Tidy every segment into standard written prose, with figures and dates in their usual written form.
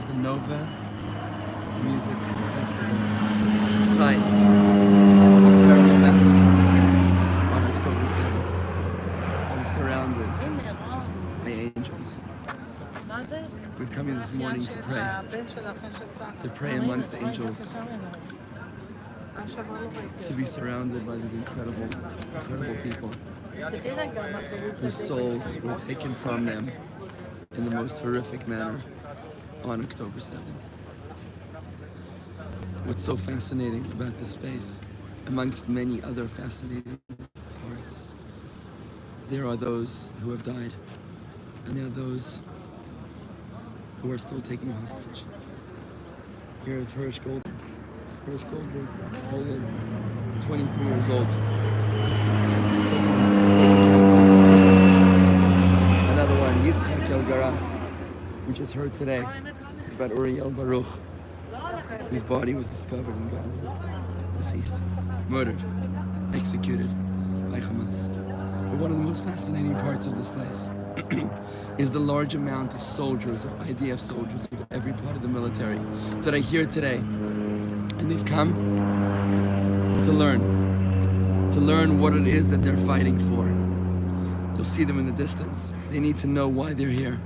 the Nova Music Festival, the site of a terrible massacre on October 7th. We're surrounded by angels. We've come here this morning to pray amongst the angels, to be surrounded by these incredible people whose souls were taken from them in the most horrific manner on October 7th. What's so fascinating about this space, amongst many other fascinating parts, there are those who have died, and there are those who are still taken hostage. Here is Hirsch Goldberg. Hirsch Goldberg, 23 years old. Another one, Yitzchak El Garat. We just heard today about Uriel Baruch, whose body was discovered in Gaza, deceased, murdered, executed by Hamas. But one of the most fascinating parts of this place is the large amount of soldiers, of IDF soldiers, of every part of the military that are here today. And they've come to learn what it is that they're fighting for. You'll see them in the distance. They need to know why they're here,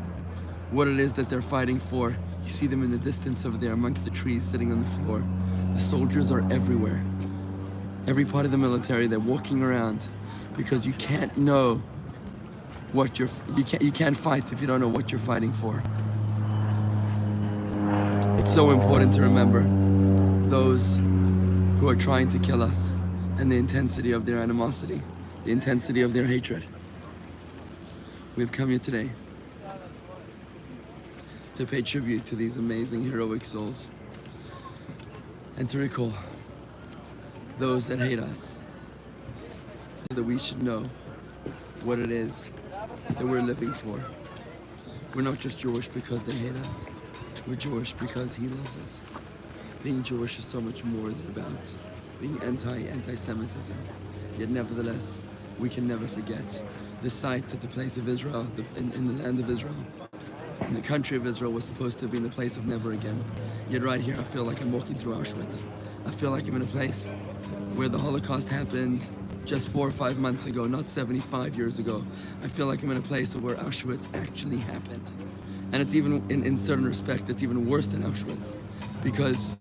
what it is that they're fighting for. You see them in the distance over there amongst the trees sitting on the floor. The soldiers are everywhere. Every part of the military, they're walking around because you can't know what you can't fight if you don't know what you're fighting for. It's so important to remember those who are trying to kill us and the intensity of their animosity, the intensity of their hatred. We've come here today to pay tribute to these amazing heroic souls and to recall those that hate us, so that we should know what it is that we're living for. We're not just Jewish because they hate us. We're Jewish because He loves us. Being Jewish is so much more than about being anti-Semitism. Yet nevertheless, we can never forget the site at the place of Israel, in the land of Israel. And the country of Israel was supposed to be in the place of never again. Yet right here, I feel like I'm walking through Auschwitz. I feel like I'm in a place where the Holocaust happened just 4 or 5 months ago, not 75 years ago. I feel like I'm in a place where Auschwitz actually happened. And it's even, in certain respect, it's even worse than Auschwitz, because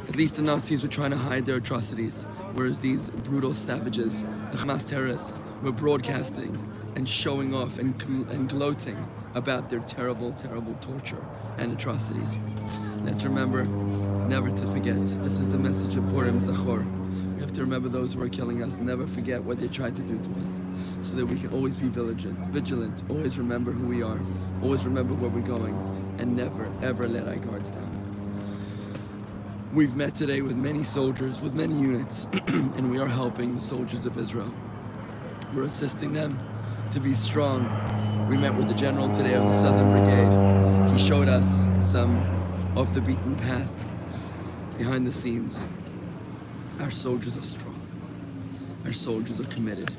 at least the Nazis were trying to hide their atrocities, whereas these brutal savages, the Hamas terrorists, were broadcasting and showing off and gloating about their terrible torture and atrocities. Let's remember never to forget. This is the message of Purim Zachor. We have to remember those who are killing us, never forget what they tried to do to us, so that we can always be vigilant, always remember who we are, always remember where we're going, and never ever let our guards down. We've met today with many soldiers, with many units, and we are helping the soldiers of Israel. We're assisting them to be strong. We met with the general today of the Southern Brigade. He showed us some off the beaten path, behind the scenes. Our soldiers are strong. Our soldiers are committed,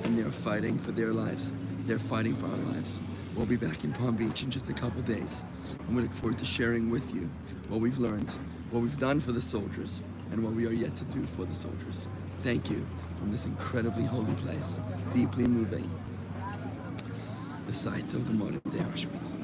and they're fighting for their lives. They're fighting for our lives. We'll be back in Palm Beach in just a couple days, and we look forward to sharing with you what we've learned, what we've done for the soldiers, and what we are yet to do for the soldiers. Thank you from this incredibly holy place, deeply moving, the site of the modern day Auschwitz.